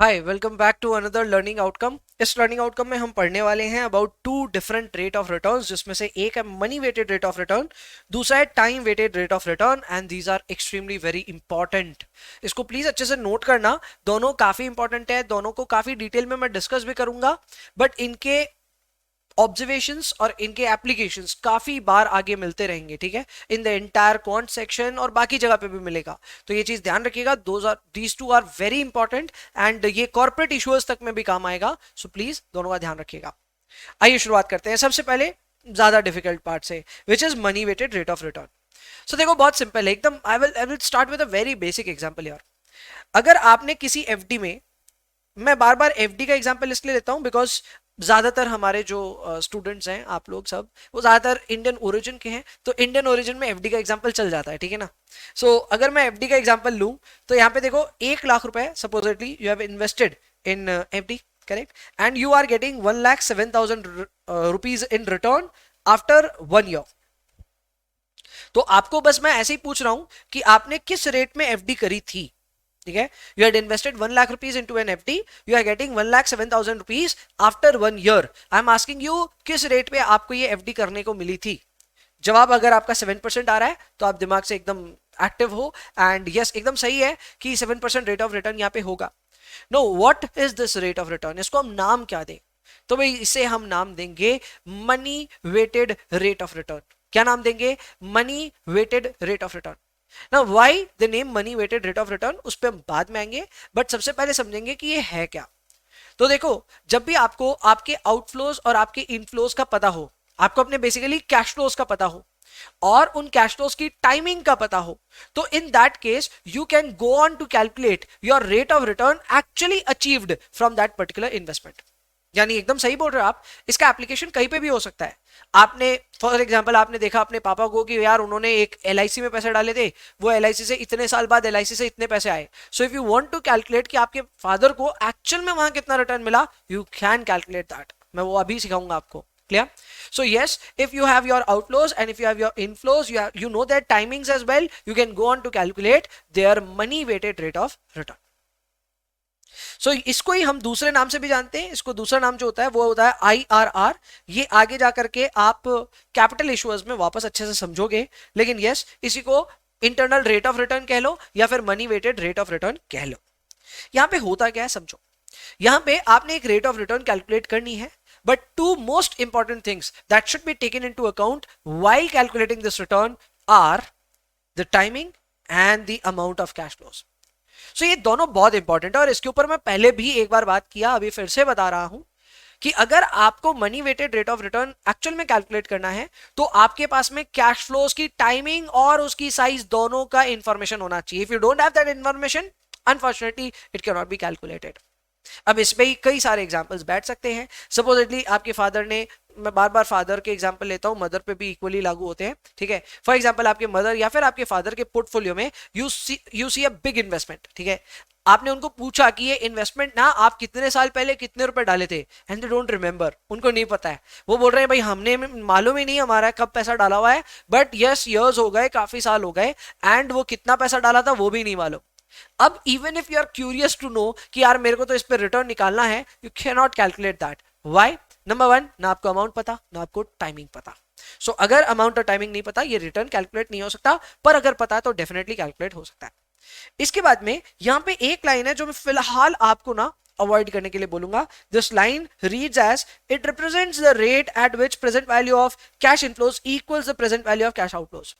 Hi welcome back to another learning outcome. इस learning outcome में हम पढ़ने वाले हैं about two different rate of returns, जिसमें से एक है money weighted rate of return, दूसरा है time weighted rate of return, and these are extremely very important. इसको प्लीज अच्छे से नोट करना, दोनों काफी इंपॉर्टेंट है, दोनों को काफी डिटेल में मैं डिस्कस भी करूंगा, बट इनके ऑब्जर्वेशंस और इनके एप्लीकेशंस काफी बार आगे मिलते रहेंगे, ठीक है, in the entire quant section और बाकी जगह पे भी मिलेगा। तो ये चीज ध्यान रखिएगा, these two are very important and ये कॉर्पोरेट इशूज तक में भी काम आएगा, सो प्लीज दोनों का ध्यान रखिएगा। आइए शुरुआत करते हैं सबसे पहले ज्यादा डिफिकल्ट पार्ट से, which is money weighted rate of return. So देखो बहुत सिंपल है एकदम। I will start with a very basic example यार। अगर आपने किसी एफडी में, मैं बार बार एफडी का एग्जांपल इसलिए लेता हूं बिकॉज ज्यादातर हमारे जो स्टूडेंट्स हैं, आप लोग सब, वो ज्यादातर इंडियन ओरिजिन के हैं, तो इंडियन ओरिजिन में एफडी का एग्जांपल चल जाता है, ठीक है ना। सो अगर मैं एफडी का एग्जांपल लूं तो यहाँ पे देखो 1 लाख रुपए supposedly you have invested in FD, correct, and you are getting 1,07,000 rupees in return after 1 year. तो आपको बस मैं ऐसे ही पूछ रहा हूं कि आपने किस रेट में एफडी करी थी, ठीक है। You had invested 1 lakh rupees into an FD, you are getting 1,07,000 rupees after 1 year. I am asking you किस रेट पे आपको ये एफडी करने को मिली थी। जवाब अगर आपका 7% आ रहा है तो आप दिमाग से एकदम एक्टिव हो, एंड यस एकदम सही है कि 7% रेट ऑफ रिटर्न यहाँ पे होगा। No, what is this rate of return, इसको हम नाम क्या दें? तो भाई इसे हम नाम देंगे money weighted rate of return. क्या नाम देंगे? Money weighted rate of return. ना why the name money weighted rate of return, उस पर हम बाद में आएंगे, बट सबसे पहले समझेंगे कि ये है क्या। तो देखो, जब भी आपको आपके आउटफ्लोज और आपके इनफ्लोज का पता हो, आपको अपने बेसिकली कैश फ्लोज का पता हो और उन कैश फ्लोज की टाइमिंग का पता हो, तो in that case you can go on to calculate your rate of return actually achieved from that particular investment. यानी एकदम सही बोल रहे हो आप, इसका एप्लीकेशन कहीं पे भी हो सकता है। आपने फॉर एग्जांपल आपने देखा अपने पापा को कि यार उन्होंने एक एलआईसी में पैसे डाले थे, वो एलआईसी से इतने साल बाद एलआईसी से इतने पैसे आए। So if you want to calculate कि आपके फादर को एक्चुअल में वहां कितना रिटर्न मिला, यू कैन कैलकुलेट दैट। मैं वो अभी सिखाऊंगा आपको, clear? So yes, if you have your outflows and if you have your inflows, you know their timings as well, you can go on to calculate their money weighted rate of return. सो इसको ही हम दूसरे नाम से भी जानते हैं। इसको दूसरा नाम जो होता है वो होता है IRR। ये आगे जाकर के आप कैपिटल इशूअर्स में वापस अच्छे से समझोगे, लेकिन यस इसी को इंटरनल रेट ऑफ रिटर्न कह लो या फिर money weighted rate of return कह लो। यहां पे होता क्या है समझो। यहां पे आपने एक रेट ऑफ रिटर्न कैलकुलेट करनी है, but two most important things that should be taken into account while calculating this return are the timing and the amount of cash flows. So ये दोनों बहुत इंपॉर्टेंट है और इसके ऊपर मैं पहले भी एक बार बात किया, अभी फिर से बता रहा हूं कि अगर आपको money weighted rate of return actual में कैलकुलेट करना है तो आपके पास में कैश फ्लोज की टाइमिंग और उसकी साइज दोनों का इंफॉर्मेशन होना चाहिए। If you don't have that information, unfortunately it can not be calculated. अब इसमें ही कई सारे एग्जांपल्स बैठ सकते हैं। सपोजिटली आपके फादर ने, मैं बार बार फादर के एग्जांपल लेता हूं, मदर पे भी इक्वली लागू होते हैं, ठीक है। फॉर एग्जांपल आपके मदर या फिर आपके फादर के पोर्टफोलियो में you see a big investment, ठीक है। आपने उनको पूछा कि ये इन्वेस्टमेंट ना आप कितने साल पहले कितने रुपए डाले थे, एंड दे डोंट रिमेंबर, उनको नहीं पता है। वो बोल रहे हैं भाई हमने मालूम ही नहीं हमारा कब पैसा डाला हुआ है, बट यस ईयर्स हो गए, काफी साल हो गए, एंड वो कितना पैसा डाला था वो भी नहीं मालूम। अब even if you are curious to know कि यार मेरे को तो इस पे रिटर्न निकालना है, you can not calculate that. Why? Number one, ना आपको अमाउंट पता, ना आपको टाइमिंग पता। सो अगर अमाउंट और टाइमिंग नहीं पता, ये रिटर्न कैलकुलेट नहीं हो सकता, पर अगर पता है तो डेफिनेटली कैलकुलेट हो सकता है। इसके बाद में यहां पे एक लाइन है जो मैं फिलहाल आपको ना अवॉइड करने के लिए बोलूंगा। This line reads as it represents the rate at which present value of cash inflows equals the present value of cash outflows.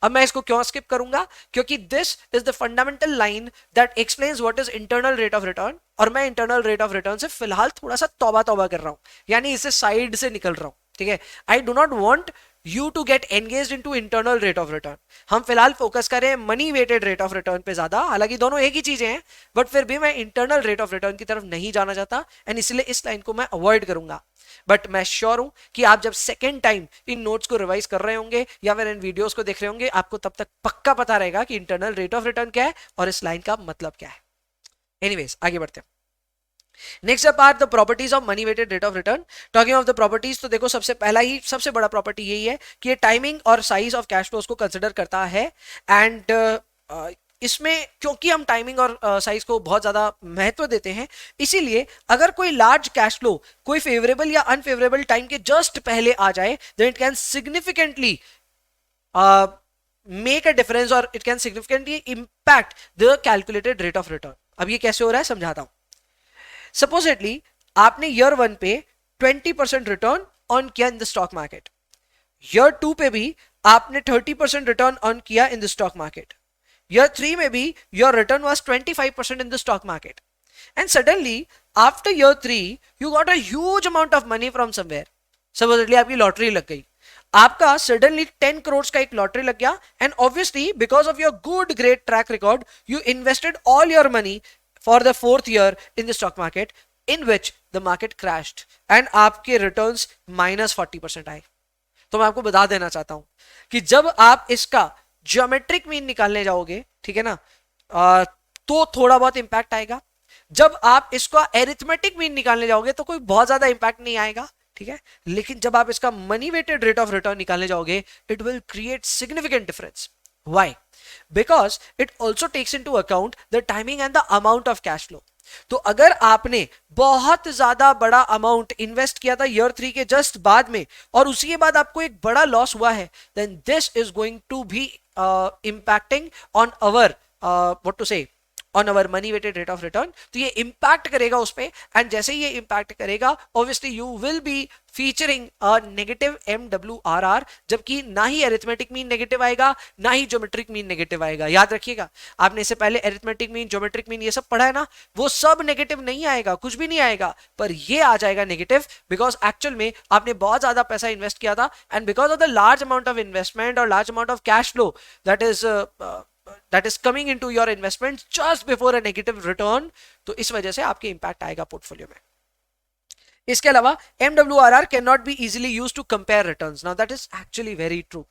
अब मैं इसको क्यों स्किप करूंगा? क्योंकि this is the fundamental line that explains what is internal rate of return, और मैं internal rate of return से फिलहाल थोड़ा सा तौबा तौबा कर रहा हूं, यानी इससे साइड से निकल रहा हूं, ठीक है। I do not want you to get engaged into internal rate of return. हम फिलहाल फोकस करें money weighted rate of return पे ज्यादा, हालांकि दोनों एक ही चीजें हैं, बट फिर भी मैं इंटरनल रेट ऑफ रिटर्न की तरफ नहीं जाना चाहता, एंड इसलिए इस लाइन को मैं अवॉइड करूंगा। बट मैं श्योर हूं कि आप जब सेकेंड टाइम इन नोट्स को रिवाइज कर रहे होंगे या फिर इन वीडियोस को देख रहे होंगे, आपको तब तक पक्का पता रहेगा कि इंटरनल रेट ऑफ रिटर्न क्या है और इस लाइन का मतलब क्या है। एनीवेज आगे बढ़ते हैं। Next up are the properties of money weighted rate of return. Talking of the properties, तो देखो सबसे पहला ही सबसे बड़ा प्रॉपर्टी यही है कि ये टाइमिंग और साइज ऑफ कैश फ्लोज को कंसिडर करता है, एंड इसमें क्योंकि हम टाइमिंग और साइज को बहुत ज्यादा महत्व देते हैं, इसीलिए अगर कोई लार्ज कैश फ्लो कोई फेवरेबल या अनफेवरेबल टाइम के जस्ट पहले आ जाए, then it can significantly make a difference और it can significantly impact the calculated rate of return. अब ये कैसे हो रहा है समझाता हूं। सपोजिटली आपने ईयर 1 पे 20% रिटर्न अर्न किया in the stock market, year 2 पे भी आपने 30% रिटर्न अर्न किया in the stock market, year 3 में भी your return was 25% in the stock market, and suddenly after year 3 you got a huge amount of money from somewhere. Supposedly आपकी lottery लग गई, आपका suddenly 10 crores का एक lottery लग गया, and obviously because of your good great track record you invested all your money for the 4th year in the stock market in which the market crashed and आपके returns -40% आए। तो मैं आपको बता देना चाहता हूं कि जब आप इसका ज्योमेट्रिक मीन निकालने जाओगे, ठीक है ना, तो थोड़ा बहुत इंपैक्ट आएगा। जब आप इसका एरिथमेटिक मीन निकालने जाओगे तो कोई बहुत ज्यादा इंपैक्ट नहीं आएगा, ठीक है। लेकिन जब आप इसका money weighted rate of return निकालने जाओगे, it will create significant difference. Why? Because it also takes into account the timing and the amount of cash flow. तो अगर आपने बहुत ज्यादा बड़ा अमाउंट इन्वेस्ट किया था ईयर 3 के जस्ट बाद में और उसी के बाद आपको एक बड़ा लॉस हुआ है, then this is going to be impacting on our what to say on our money weighted rate of return। तो ये impact करेगा उस पे, and जैसे ही ये impact करेगा obviously you will be featuring a negative MWRR, जबकि ना ही arithmetic mean negative आएगा ना ही geometric mean negative आएगा। याद रखिएगा, आपने इससे पहले arithmetic mean geometric mean ये सब पढ़ा है ना, वो सब negative नहीं आएगा, कुछ भी नहीं आएगा, पर ये आ जाएगा negative because actual में आपने बहुत ज्यादा पैसा इन्वेस्ट किया था, and because of the large amount of investment or large amount of cash flow that is coming into your investment just before a negative return, तो इस वजह से आपके इंपैक्ट आएगा पोर्टफोलियो में। इसके अलावा MWRR can not be easily used to compare returns. Now that is actually very true.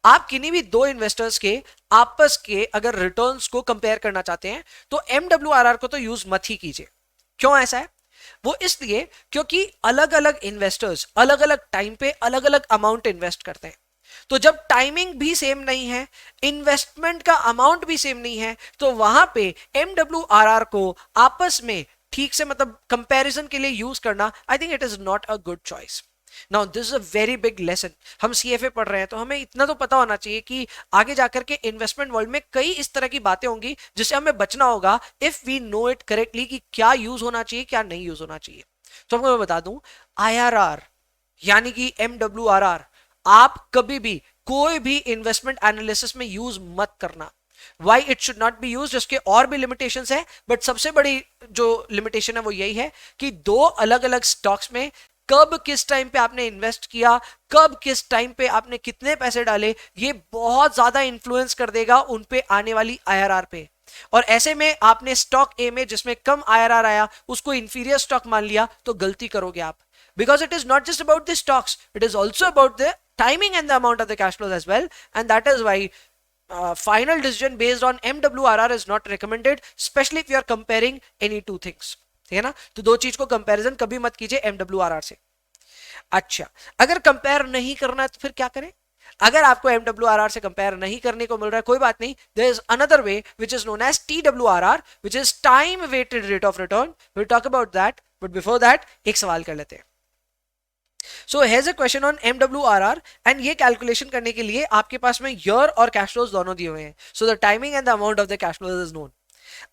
आप किन्हीं भी दो इन्वेस्टर्स के आपस के अगर रिटर्न्स को कंपेयर करना चाहते हैं तो MWRR को तो यूज मत ही कीजिए। क्यों ऐसा है? वो इसलिए क्योंकि अलग अलग इन्वेस्टर्स अलग अलग टाइम पे अलग अलग अमाउंट इन्वेस्ट करते हैं। तो जब टाइमिंग भी सेम नहीं है, इन्वेस्टमेंट का अमाउंट भी सेम नहीं है, तो वहां पे MWRR को आपस में ठीक से मतलब कंपैरिजन के लिए यूज करना, I think it is not a good choice. Now this is a very big lesson. हम CFA पढ़ रहे हैं तो हमें इतना तो पता होना चाहिए कि आगे जाकर के इन्वेस्टमेंट वर्ल्ड में कई इस तरह की बातें होंगी जिससे हमें बचना होगा if we know it correctly कि क्या यूज होना चाहिए क्या नहीं यूज होना चाहिए। तो आपको मैं बता दूं, IRR यानी कि MWRR आप कभी भी कोई भी इन्वेस्टमेंट एनालिसिस में यूज मत करना। Why it should not be used? इसके और भी लिमिटेशंस है, बट सबसे बड़ी जो लिमिटेशन है वो यही है कि दो अलग अलग स्टॉक्स में कब किस टाइम पे आपने इन्वेस्ट किया, कब किस टाइम पे आपने कितने पैसे डाले, ये बहुत ज्यादा इंफ्लुएंस कर देगा उन पे आने वाली IRR पे। और ऐसे में आपने स्टॉक ए में जिसमें कम IRR आया उसको इंफीरियर स्टॉक मान लिया तो गलती करोगे आप, because it is not just about the stocks, it is also about the timing and the amount of the cash flows as well, and that is why final decision based on MWRR is not recommended, especially if you are comparing any two things। ठीक है ना, तो दो चीज को comparison कभी मत कीजिए MWRR से। अच्छा, अगर कंपेयर नहीं करना है तो फिर क्या करें? अगर आपको MWRR से कंपेयर नहीं करने को मिल रहा है कोई बात नहीं, there is another way which is known as TWRR which is time weighted rate of return। we'll talk about that, but before that एक सवाल कर लेते हैं। So here's a question on MWRR, and ये कैलकुलेशन करने के लिए आपके पास में ईयर और कैश फ्लोज दोनों दिए हुए हैं। So the timing and the amount of the cash flows is known।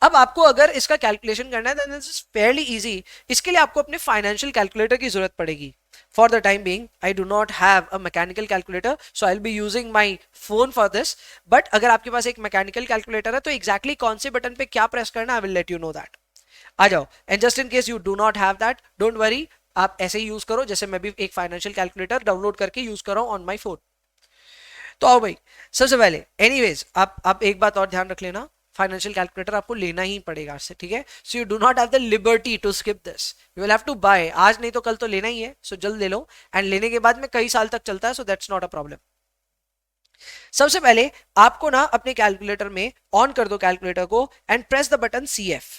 अब आपको अगर इसका कैलकुलेशन करना है then this is fairly easy। इसके लिए आपको अपने फाइनेंशियल कैलकुलेटर की जरूरत पड़ेगी। For the time being, I do not have a mechanical calculator, so I'll be using my phone for this। But अगर आपके पास एक मैकेनिकल कैलकुलेटर है तो exactly कौन से बटन पे क्या प्रेस करना I will let you know that। आ जाओ, and just in case you do not have that, don't worry, आप ऐसे ही यूज करो जैसे मैं भी एक फाइनेंशियल कैलकुलेटर डाउनलोड करके यूज कर रहा हूं ऑन माय फोन। तो आओ भाई, सबसे पहले एनीवेज आप एक बात और ध्यान रख लेना, फाइनेंशियल कैलकुलेटर आपको लेना ही पड़ेगा आज से, ठीक है। So you do not have the liberty to skip this, you will have to buy, आज नहीं तो कल तो लेना ही है, सो जल्द ले लो, एंड लेने के बाद में कई साल तक चलता है, so that's not a problem. सबसे पहले आपको ना अपने कैलकुलेटर में ऑन कर दो कैलकुलेटर को and press the button CF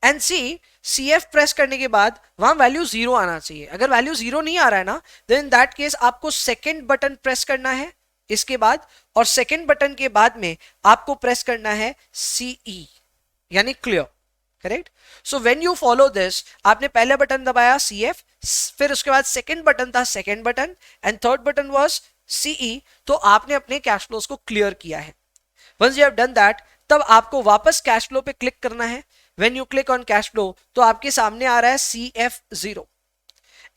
and CF press करने के बाद वहां वैल्यू 0 आना चाहिए। अगर वैल्यू 0 नहीं आ रहा है ना, देन दैट केस आपको सेकंड बटन प्रेस करना है इसके बाद, और सेकेंड बटन के बाद में आपको प्रेस करना है CE यानी clear, correct. So when you follow this, आपने पहले बटन दबाया CF, फिर उसके बाद सेकेंड बटन था second button, and third button was CE, तो आपने अपने कैश फ्लोज को क्लियर किया है। Once you have done that, तब आपको वापस कैश फ्लो पे क्लिक करना है। When you click on cash flow, तो आपके सामने आ रहा है CF0।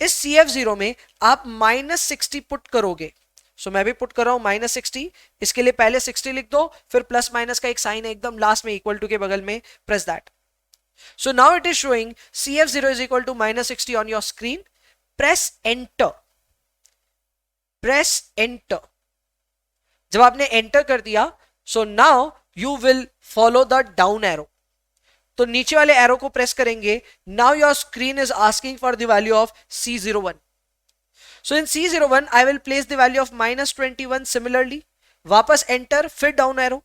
इस CF0 में आप -60 पुट करोगे। सो मैं भी पुट कर रहा हूं -60। इसके लिए पहले 60 लिख दो, फिर प्लस माइनस का एक साइन है एकदम लास्ट में इक्वल टू के बगल में, press that. So now it is showing CF0 is equal to -60 on your screen. Press enter. Press enter. जब आपने enter कर दिया, so now you will follow the down arrow. तो नीचे वाले एरो को प्रेस करेंगे। Now your screen is asking for the value of C01. So in C01 I will place the value of -21 similarly. वापस enter, फिर down arrow.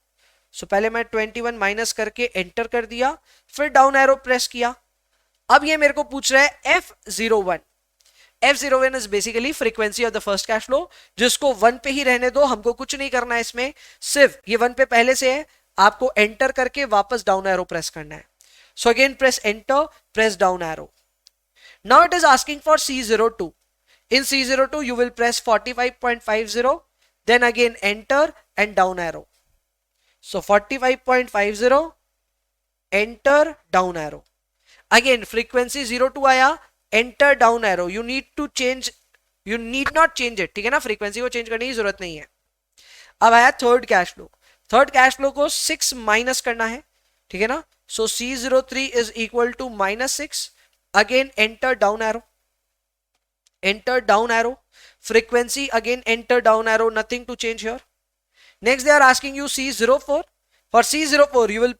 सो पहले मैं 21 minus करके एंटर कर दिया, फिर डाउन एरो प्रेस किया। अब ये मेरे को पूछ रहा है F01। F01 is basically frequency of the first cash flow, जिसको 1 पे ही रहने दो, हमको कुछ नहीं करना है इसमें, सिर्फ ये 1 पे पहले से है, आपको एंटर करके वापस डाउन एरो प्रेस करना है। So again press enter, press down arrow. Now it is asking for C02। In C02 you will press 45.50, then again enter and down arrow. So 45.50, enter, down arrow. Again frequency 02 आया, enter, down arrow. You need not change it, ठीक है ना, frequency को change करने की जरूरत नहीं है। अब आया third cash flow. Third cash flow को 6 माइनस करना है, ठीक है ना। So C03 is equal to -6, again enter, down arrow, enter, down arrow. Frequency again enter, down arrow, nothing to change here. Next they are asking you C04. For C04 you will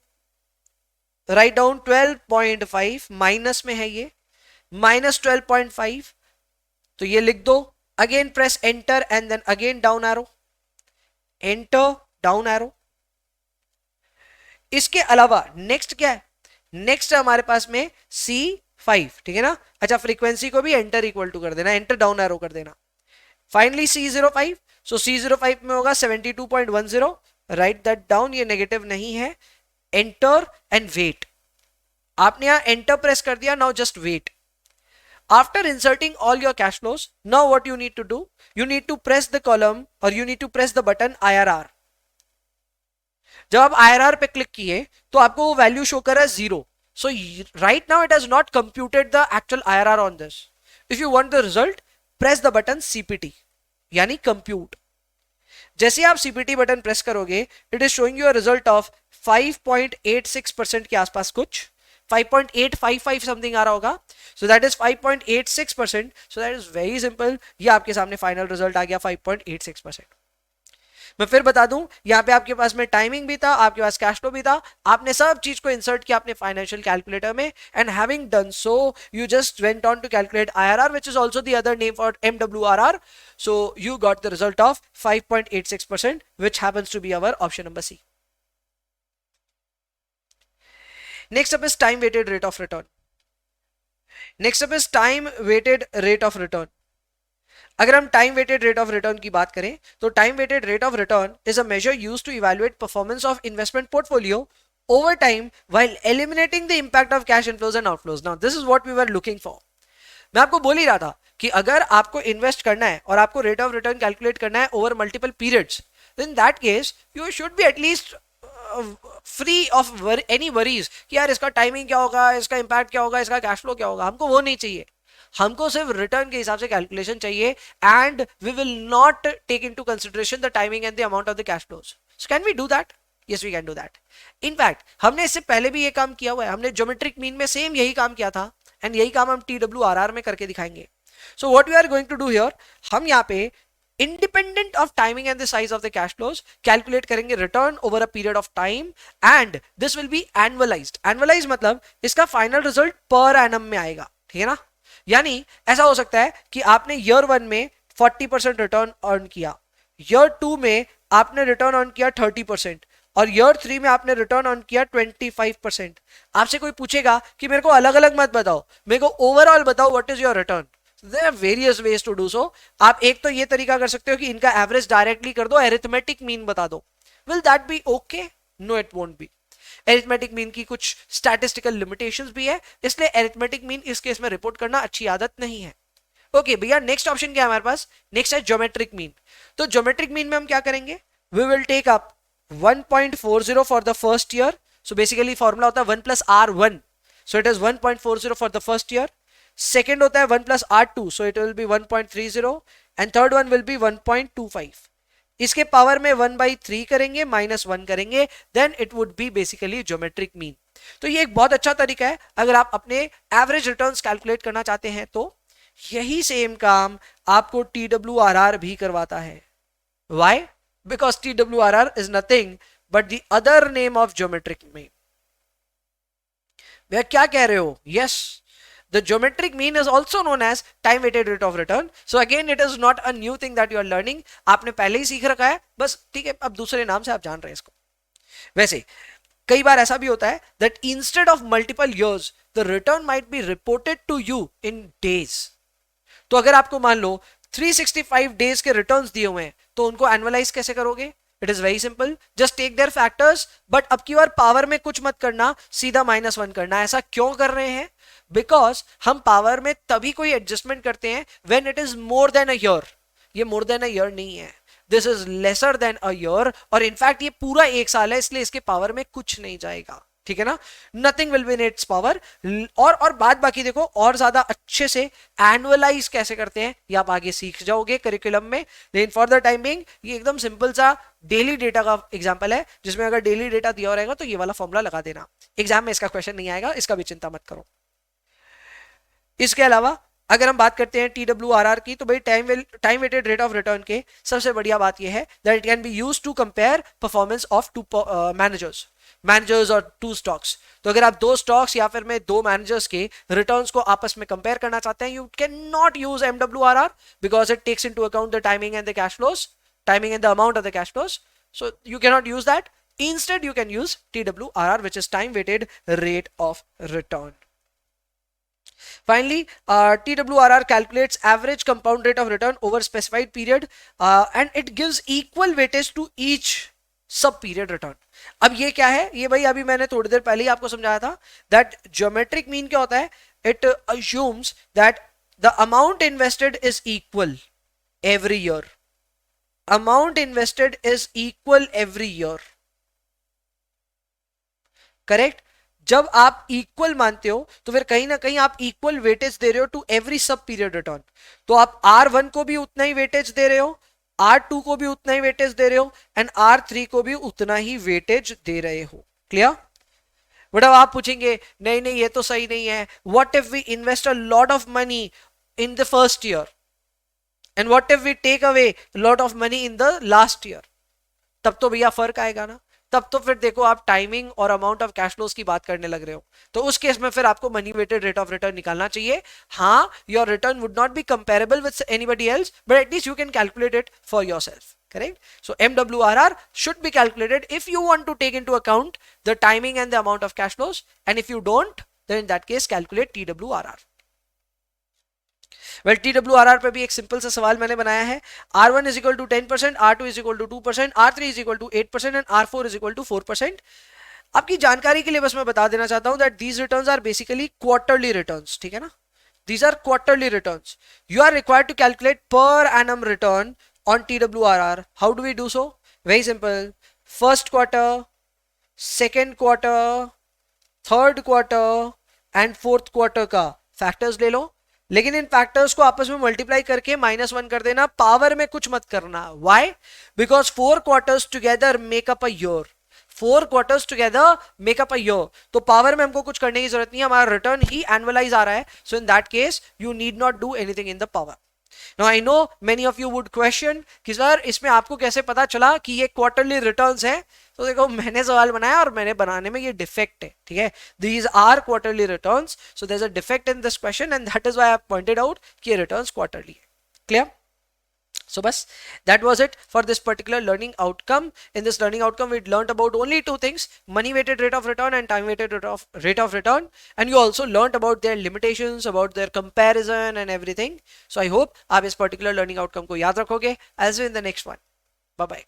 write down 12.5, minus में है ये, -12.5, तो ये लिख दो। Again press enter and then again down arrow, enter, down arrow. इसके अलावा next क्या है, नेक्स्ट हमारे पास में C5, ठीक है ना। अच्छा फ्रीक्वेंसी को भी एंटर इक्वल टू कर देना, एंटर, डाउन एरो कर देना। फाइनली C05, सो C05 में होगा 72.10, राइट दैट डाउन, ये नेगेटिव नहीं है, एंटर एंड वेट। आपने यहां एंटर प्रेस कर दिया, now just wait. After inserting all your cash flows, now what you need to do, you need to press the column और you need to press the button IRR। जब आप IRR पे click किए तो आपको वो वैल्यू शो कर रहा है 0। So right now it has not computed the actual IRR on this. If you want the result, press the button CPT, यानी compute. जैसे आप CPT बटन प्रेस करोगे, it is showing you a result of 5.86% के आसपास कुछ, 5.855 something आ रहा होगा। So that is 5.86%. So that is very simple. ये आपके सामने फाइनल रिजल्ट आ गया 5.86%। मैं फिर बता दूं, यहाँ पे आपके पास में टाइमिंग भी था, आपके पास कैश फ्लो भी था, आपने सब चीज को इंसर्ट किया अपने फाइनेंशियल कैलकुलेटर में, and having done so you just went on to calculate IRR, which is also the other name for MWRR. So you got the result of 5.86%, which happens to be our option number C. Next up is time weighted rate of return. Next up is time weighted rate of return. अगर हम time weighted rate of return की बात करें, तो time weighted rate of return is a measure used to evaluate performance of investment portfolio over time while eliminating the impact of cash inflows and outflows. Now this is what we were looking for. मैं आपको बोल ही रहा था कि अगर आपको invest करना है और आपको रेट ऑफ रिटर्न कैलकुलेट करना है over multiple periods, then in that case you should be at least free of any worries कि यार इसका टाइमिंग क्या होगा, इसका इंपैक्ट क्या होगा, इसका कैश फ्लो क्या होगा। हमको वो नहीं चाहिए, हमको सिर्फ रिटर्न के हिसाब से कैलकुलेशन चाहिए, and we will not take into consideration the timing and the amount of the cash flows. So can we do that? Yes we can do that. In fact हमने इससे पहले भी ये काम किया हुआ है, हमने ज्योमेट्रिक मीन में सेम यही काम किया था, एंड यही काम हम TWRR में करके दिखाएंगे। So what we are going to do here, हम यहाँ पे independent of timing and the size of the cash flows calculate करेंगे return over a period of time, and this will be annualized. Annualized मतलब इसका final result per annum में आएगा, ठीक है ना। यानी ऐसा हो सकता है कि आपने year 1 में 40% रिटर्न अर्न किया, year 2 में आपने रिटर्न अर्न किया 30%, और year 3 में आपने रिटर्न अर्न किया 25%। आपसे कोई पूछेगा कि मेरे को अलग अलग मत बताओ, मेरे को ओवरऑल बताओ what is your return, there are various ways to do so. आप एक तो ये तरीका कर सकते हो कि इनका एवरेज डायरेक्टली कर दो, अरिथमेटिक मीन बता दो। Will that be okay? No, it won't be. Arithmetic mean की कुछ स्टैटिस्टिकल लिमिटेशंस भी है, इसलिए अरिथमेटिक मीन इस केस में रिपोर्ट करना अच्छी आदत नहीं है। ओके भैया, नेक्स्ट ऑप्शन क्या है हमारे पास? नेक्स्ट है ज्योमेट्रिक मीन। तो ज्योमेट्रिक मीन में हम क्या करेंगे? We will take up 1.40 for the first year. So basically formula होता है 1+R1, so it is 1.40 for the first year. Second होता है 1+R2, so it will be 1.30, and third one will be 1.25। इसके power में 1/3 करेंगे, -1 करेंगे, then it would be basically geometric mean. तो ये एक बहुत अच्छा तरीका है अगर आप अपने एवरेज रिटर्न्स कैलकुलेट करना चाहते हैं। तो यही सेम काम आपको TWRR भी करवाता है। Why? Because TWRR is nothing but the other name of geometric mean. भैया क्या कह रहे हो? Yes, the geometric mean is also known as time weighted rate of return. So again, it is not a new thing that you are learning. आपने पहले ही सीख रखा है, बस ठीक है, अब दूसरे नाम से आप जान रहे हैं इसको। वैसे कई बार ऐसा भी होता है that instead of multiple years, the return might be reported to you in days. तो अगर आपको मान लो 365 डेज के रिटर्न्स दिए हुए हैं, तो उनको एनुअलाइज कैसे करोगे? It is very simple, just take their factors, but अब की बार पावर में कुछ मत करना, सीधा -1 करना। ऐसा क्यों कर रहे हैं? बिकॉज हम पावर में तभी कोई एडजस्टमेंट करते हैं when it is more than a year. ये मोर देन अ ईयर नहीं है, this is lesser than a year, और इनफैक्ट ये पूरा 1 साल है, इसलिए इसके पावर में कुछ नहीं जाएगा। ठीक है ना? Nothing will be in its power. और बात बाकी देखो, और ज्यादा अच्छे से एनुअलाइज कैसे करते हैं ये आप आगे सीख जाओगे करिकुलम में। लेकिन फॉर द टाइम बिंग ये एकदम सिंपल सा डेली डेटा का एग्जांपल है, जिसमें अगर डेली डेटा दिया रहेगा तो ये वाला फॉर्मूला लगा देना। एग्जाम में इसका क्वेश्चन नहीं आएगा, इसका भी चिंता मत करो। इसके अलावा अगर हम बात करते हैं TWRR की, तो भाई time weighted rate of return के सबसे बढ़िया बात यह है that it can be used to compare performance of two managers और 2 स्टॉक्स। तो अगर आप 2 स्टॉक्स या फिर में 2 मैनेजर्स के रिटर्न्स को आपस में कंपेयर करना चाहते हैं, you can not use MWRR because it takes into account the timing and the cash flows, timing and the amount of the cash flows, so you can not use that. Instead, you can use TWRR, which is time weighted rate of return. Finally, TWRR calculates average compound rate of return over specified period, and it gives equal weightage to each सब period return. अब ये क्या है? ये भाई अभी मैंने थोड़ी देर पहले ही आपको समझाया था दैट ज्योमेट्रिक मीन क्या होता है? It assumes that the amount invested is equal every year. Amount invested is equal every year, correct? जब आप इक्वल मानते हो तो फिर कहीं ना कहीं आप इक्वल वेटेज दे रहे हो टू एवरी सब पीरियड रिटर्न। तो आप R1 को भी उतना ही वेटेज दे रहे हो, R2 को भी उतना ही वेटेज दे रहे हो, एंड R3 को भी उतना ही वेटेज दे रहे हो। क्लियर? बट अब आप पूछेंगे नहीं नहीं ये तो सही नहीं है, what if we invest a lot of money in the first year and what if we take away lot of money in the last year? तब तो भैया फर्क आएगा ना। तब तो फिर देखो आप टाइमिंग और अमाउंट ऑफ कैश फ्लोज की बात करने लग रहे हो, तो उस केस में फिर आपको money weighted rate of return निकालना चाहिए। हाँ, your return would not be comparable with anybody else, but at least you can calculate it for yourself, correct? So MWRR should be calculated if you want to take into account the timing and the amount of cash flows, and if you don't, then in that case calculate TWRR. Well, TWRR पे भी एक simple सा सवाल मैंने बनाया है। R1 is equal to 10%, R2 is equal to 2%, R3 is equal to 8% and R4 is equal to 4%. आपकी जानकारी के लिए बस मैं बता देना चाहता हूं that these returns are basically quarterly returns, ठीक है ना? These are quarterly returns. You are required to calculate per annum return on TWRR. How do we do so? Very simple. First quarter, second quarter, third quarter and fourth quarter का factors ले लो, लेकिन इन factors को आपस में multiply करके -1 कर देना, power में कुछ मत करना। Why? Because 4 quarters together makeup a year. 4 quarters together makeup a year, तो पावर में हमको कुछ करने की जरूरत नहीं है, हमारा रिटर्न ही एनुअलाइज आ रहा है। So in that case you need not do anything in the power. Now I know many of you would question कि सर इसमें आपको कैसे पता चला कि ये क्वार्टरली रिटर्न्स हैं? तो देखो मैंने सवाल बनाया और मैंने बनाने में ये डिफेक्ट है, ठीक है? These are quarterly returns, so there's a defect in this question and that is why I pointed out कि ये रिटर्न्स क्वार्टरली है। Clear? So bas, that was it for this particular learning outcome. In this learning outcome, we learned about only two things: money weighted rate of return and time weighted rate of return. And you also learned about their limitations, about their comparison and everything. So I hope आप इस particular learning outcome को याद रखोगे. I'll see you in the next one. Bye bye.